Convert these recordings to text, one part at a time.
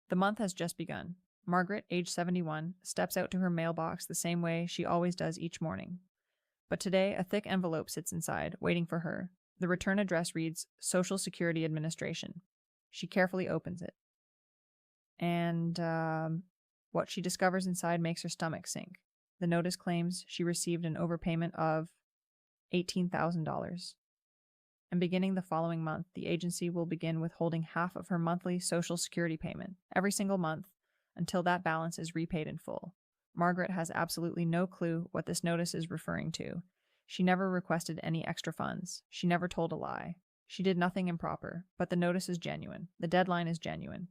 The month has just begun. Margaret, age 71, steps out to her mailbox the same way she always does each morning. But today, a thick envelope sits inside, waiting for her. The return address reads Social Security Administration. She carefully opens it. And what she discovers inside makes her stomach sink. The notice claims she received an overpayment of $18,000. And beginning the following month, the agency will begin withholding half of her monthly Social Security payment every single month until that balance is repaid in full. Margaret has absolutely no clue what this notice is referring to. She never requested any extra funds. She never told a lie. She did nothing improper, but the notice is genuine. The deadline is genuine.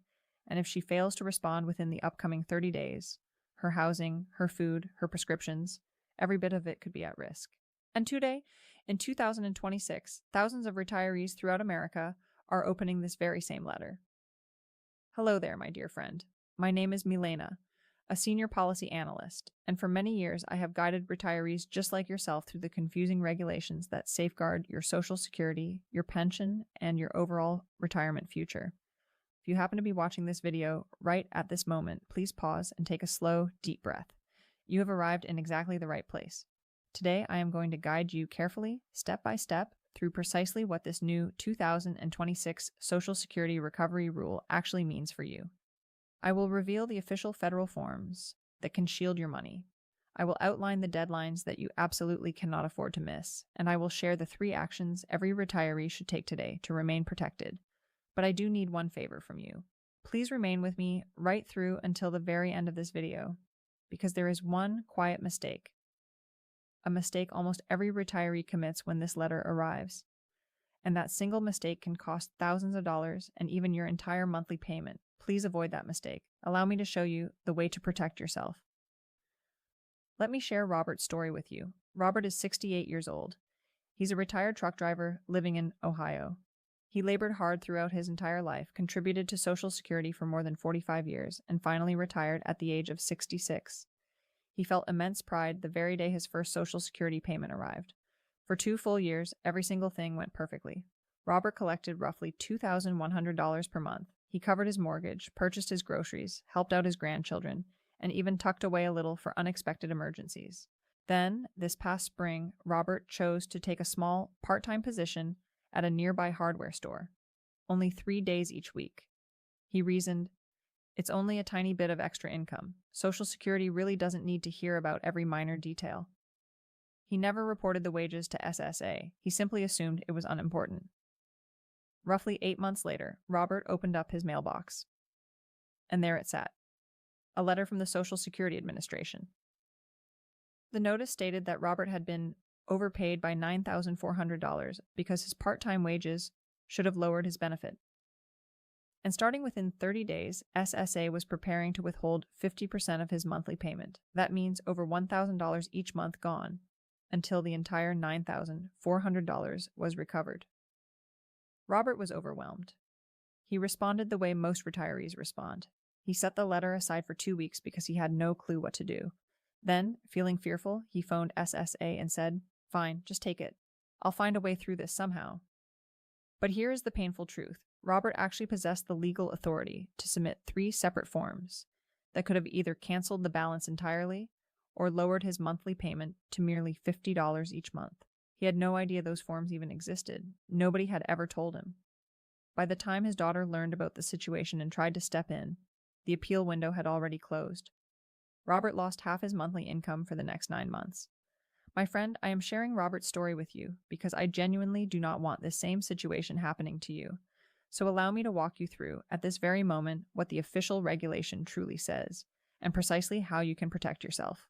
And if she fails to respond within the upcoming 30 days, her housing, her food, her prescriptions, every bit of it could be at risk. And today, in 2026, thousands of retirees throughout America are opening this very same letter. Hello there, my dear friend. My name is Milena, a senior policy analyst, and for many years I have guided retirees just like yourself through the confusing regulations that safeguard your Social Security, your pension, and your overall retirement future. If you happen to be watching this video right at this moment, please pause and take a slow, deep breath. You have arrived in exactly the right place. Today, I am going to guide you carefully, step by step, through precisely what this new 2026 Social Security Recovery Rule actually means for you. I will reveal the official federal forms that can shield your money. I will outline the deadlines that you absolutely cannot afford to miss, and I will share the 3 actions every retiree should take today to remain protected. But I do need one favor from you. Please remain with me right through until the very end of this video, because there is one quiet mistake. A mistake almost every retiree commits when this letter arrives. And that single mistake can cost thousands of dollars and even your entire monthly payment. Please avoid that mistake. Allow me to show you the way to protect yourself. Let me share Robert's story with you. Robert is 68 years old. He's a retired truck driver living in Ohio. He labored hard throughout his entire life, contributed to Social Security for more than 45 years, and finally retired at the age of 66. He felt immense pride the very day his first Social Security payment arrived. For 2 full years, every single thing went perfectly. Robert collected roughly $2,100 per month. He covered his mortgage, purchased his groceries, helped out his grandchildren, and even tucked away a little for unexpected emergencies. Then, this past spring, Robert chose to take a small, part-time position at a nearby hardware store, only 3 days each week. He reasoned, it's only a tiny bit of extra income. Social Security really doesn't need to hear about every minor detail. He never reported the wages to SSA. He simply assumed it was unimportant. Roughly 8 months later, Robert opened up his mailbox. And there it sat. A letter from the Social Security Administration. The notice stated that Robert had been overpaid by $9,400 because his part-time wages should have lowered his benefit. And starting within 30 days, SSA was preparing to withhold 50% of his monthly payment. That means over $1,000 each month gone, until the entire $9,400 was recovered. Robert was overwhelmed. He responded the way most retirees respond. He set the letter aside for 2 weeks because he had no clue what to do. Then, feeling fearful, he phoned SSA and said, "Fine, just take it. I'll find a way through this somehow." But here is the painful truth. Robert actually possessed the legal authority to submit 3 separate forms that could have either canceled the balance entirely or lowered his monthly payment to merely $50 each month. He had no idea those forms even existed. Nobody had ever told him. By the time his daughter learned about the situation and tried to step in, the appeal window had already closed. Robert lost half his monthly income for the next 9 months. My friend, I am sharing Robert's story with you because I genuinely do not want this same situation happening to you. So allow me to walk you through, at this very moment, what the official regulation truly says, and precisely how you can protect yourself.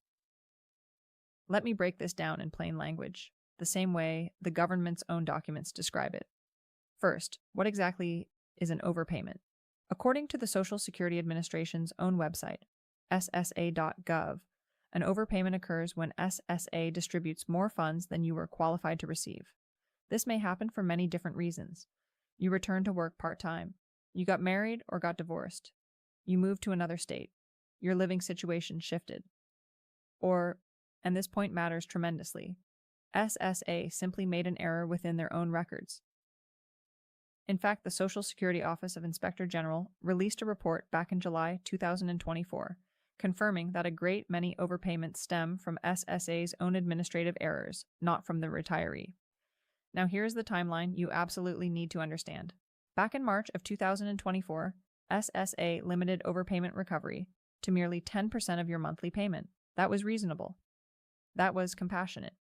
Let me break this down in plain language, the same way the government's own documents describe it. First, what exactly is an overpayment? According to the Social Security Administration's own website, ssa.gov, an overpayment occurs when SSA distributes more funds than you were qualified to receive. This may happen for many different reasons. You returned to work part-time. You got married or got divorced. You moved to another state. Your living situation shifted. Or, and this point matters tremendously, SSA simply made an error within their own records. In fact, the Social Security Office of Inspector General released a report back in July 2024, confirming that a great many overpayments stem from SSA's own administrative errors, not from the retiree. Now here's the timeline you absolutely need to understand. Back in March of 2024, SSA limited overpayment recovery to merely 10% of your monthly payment. That was reasonable. That was compassionate.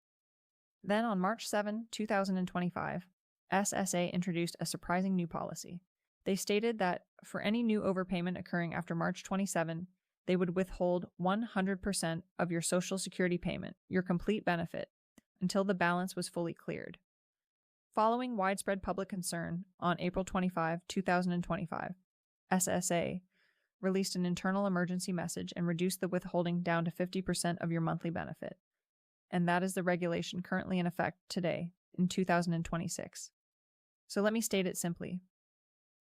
Then on March 7, 2025, SSA introduced a surprising new policy. They stated that for any new overpayment occurring after March 27, they would withhold 100% of your Social Security payment, your complete benefit, until the balance was fully cleared. Following widespread public concern, on April 25, 2025, SSA released an internal emergency message and reduced the withholding down to 50% of your monthly benefit. And that is the regulation currently in effect today, in 2026. So let me state it simply.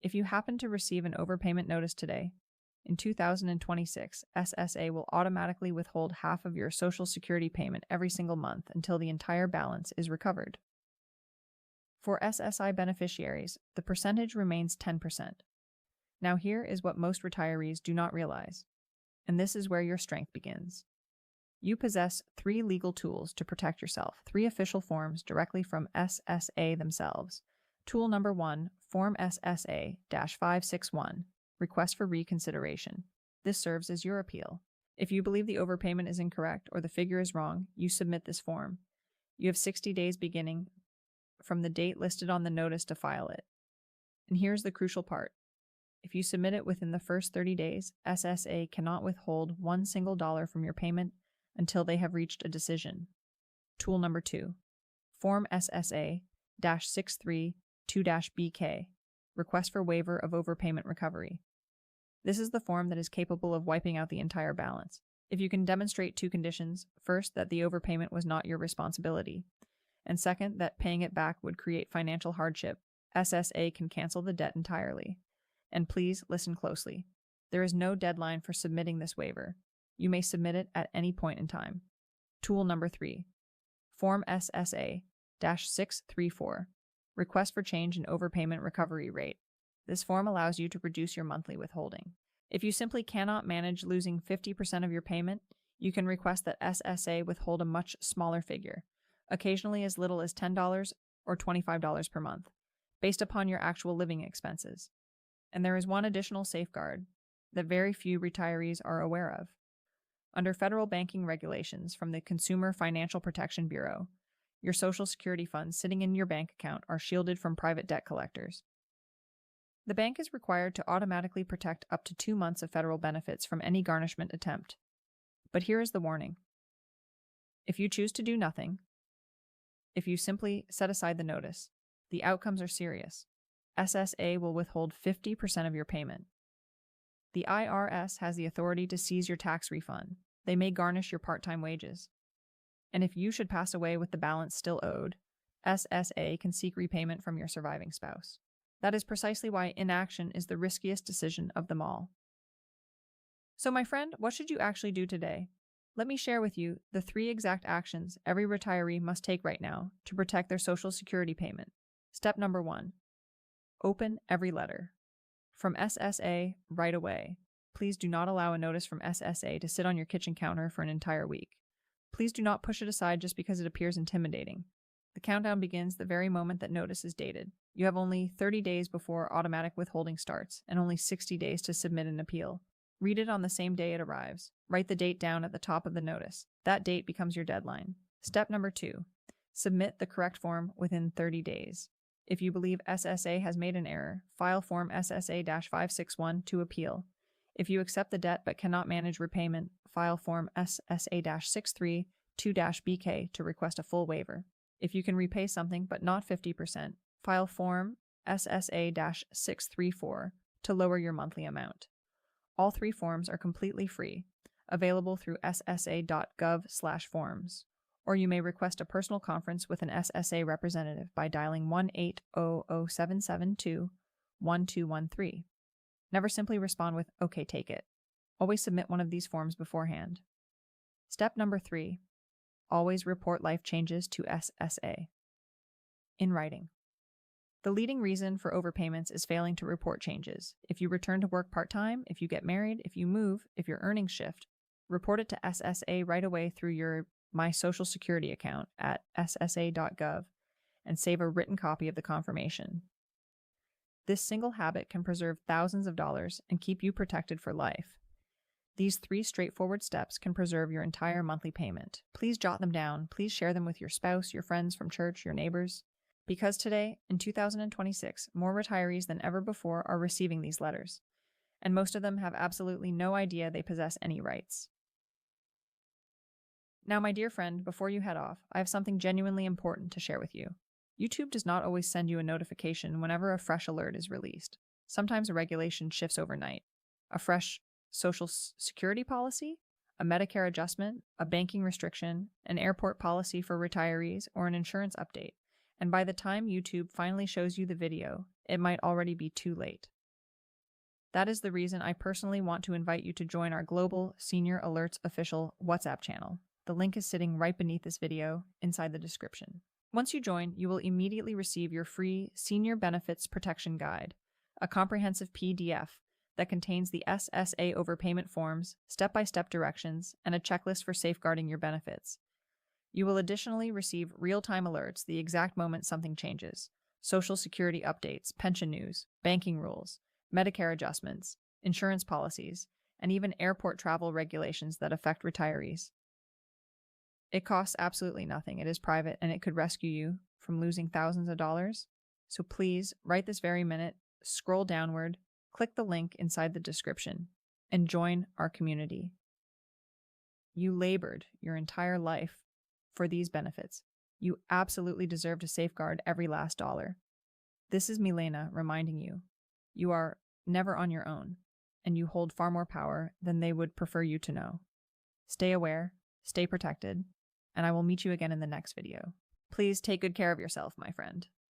If you happen to receive an overpayment notice today, in 2026, SSA will automatically withhold half of your Social Security payment every single month until the entire balance is recovered. For SSI beneficiaries, the percentage remains 10%. Now here is what most retirees do not realize, and this is where your strength begins. You possess 3 legal tools to protect yourself, 3 official forms directly from SSA themselves. Tool number 1, Form SSA-561, Request for Reconsideration. This serves as your appeal. If you believe the overpayment is incorrect or the figure is wrong, you submit this form. You have 60 days beginning from the date listed on the notice to file it. And here's the crucial part. If you submit it within the first 30 days, SSA cannot withhold $1 single from your payment until they have reached a decision. Tool number 2, Form SSA-632-BK, Request for Waiver of Overpayment Recovery. This is the form that is capable of wiping out the entire balance. If you can demonstrate 2 conditions, first, that the overpayment was not your responsibility, and second, that paying it back would create financial hardship, SSA can cancel the debt entirely. And please listen closely. There is no deadline for submitting this waiver. You may submit it at any point in time. Tool number 3, Form SSA-634, Request for Change in Overpayment Recovery Rate. This form allows you to reduce your monthly withholding. If you simply cannot manage losing 50% of your payment, you can request that SSA withhold a much smaller figure, occasionally as little as $10 or $25 per month, based upon your actual living expenses. And there is one additional safeguard that very few retirees are aware of. Under federal banking regulations from the Consumer Financial Protection Bureau, your Social Security funds sitting in your bank account are shielded from private debt collectors. The bank is required to automatically protect up to 2 months of federal benefits from any garnishment attempt. But here is the warning. If you choose to do nothing, if you simply set aside the notice, the outcomes are serious. SSA will withhold 50% of your payment. The IRS has the authority to seize your tax refund. They may garnish your part-time wages. And if you should pass away with the balance still owed, SSA can seek repayment from your surviving spouse. That is precisely why inaction is the riskiest decision of them all. So my friend, what should you actually do today? Let me share with you the 3 exact actions every retiree must take right now to protect their Social Security payment. Step number 1. Open every letter. From SSA right away. Please do not allow a notice from SSA to sit on your kitchen counter for an entire week. Please do not push it aside just because it appears intimidating. The countdown begins the very moment that notice is dated. You have only 30 days before automatic withholding starts, and only 60 days to submit an appeal. Read it on the same day it arrives. Write the date down at the top of the notice. That date becomes your deadline. Step number 2. Submit the correct form within 30 days. If you believe SSA has made an error, file Form SSA-561 to appeal. If you accept the debt but cannot manage repayment, file Form SSA-632-BK to request a full waiver. If you can repay something but not 50%, file Form SSA-634 to lower your monthly amount. All 3 forms are completely free, available through ssa.gov/forms. Or you may request a personal conference with an SSA representative by dialing 1-800-772-1213. Never simply respond with, "Okay, take it." Always submit one of these forms beforehand. Step number 3. Always report life changes to SSA. In writing. The leading reason for overpayments is failing to report changes. If you return to work part-time, if you get married, if you move, if your earnings shift, report it to SSA right away through your My Social Security account at ssa.gov and save a written copy of the confirmation. This single habit can preserve thousands of dollars and keep you protected for life. These 3 straightforward steps can preserve your entire monthly payment. Please jot them down. Please share them with your spouse, your friends from church, your neighbors. Because today, in 2026, more retirees than ever before are receiving these letters, and most of them have absolutely no idea they possess any rights. Now, my dear friend, before you head off, I have something genuinely important to share with you. YouTube does not always send you a notification whenever a fresh alert is released. Sometimes a regulation shifts overnight. A fresh Social Security policy, a Medicare adjustment, a banking restriction, an airport policy for retirees, or an insurance update. And by the time YouTube finally shows you the video, it might already be too late. That is the reason I personally want to invite you to join our global Senior Alerts official WhatsApp channel. The link is sitting right beneath this video inside the description. Once you join, you will immediately receive your free Senior Benefits Protection Guide, a comprehensive PDF that contains the SSA overpayment forms, step-by-step directions, and a checklist for safeguarding your benefits. You will additionally receive real-time alerts the exact moment something changes, Social Security updates, pension news, banking rules, Medicare adjustments, insurance policies, and even airport travel regulations that affect retirees. It costs absolutely nothing. It is private, and it could rescue you from losing thousands of dollars. So please, right this very minute, scroll downward, click the link inside the description, and join our community. You labored your entire life for these benefits. You absolutely deserve to safeguard every last dollar. This is Milena reminding you, you are never on your own, and you hold far more power than they would prefer you to know. Stay aware, stay protected, and I will meet you again in the next video. Please take good care of yourself, my friend.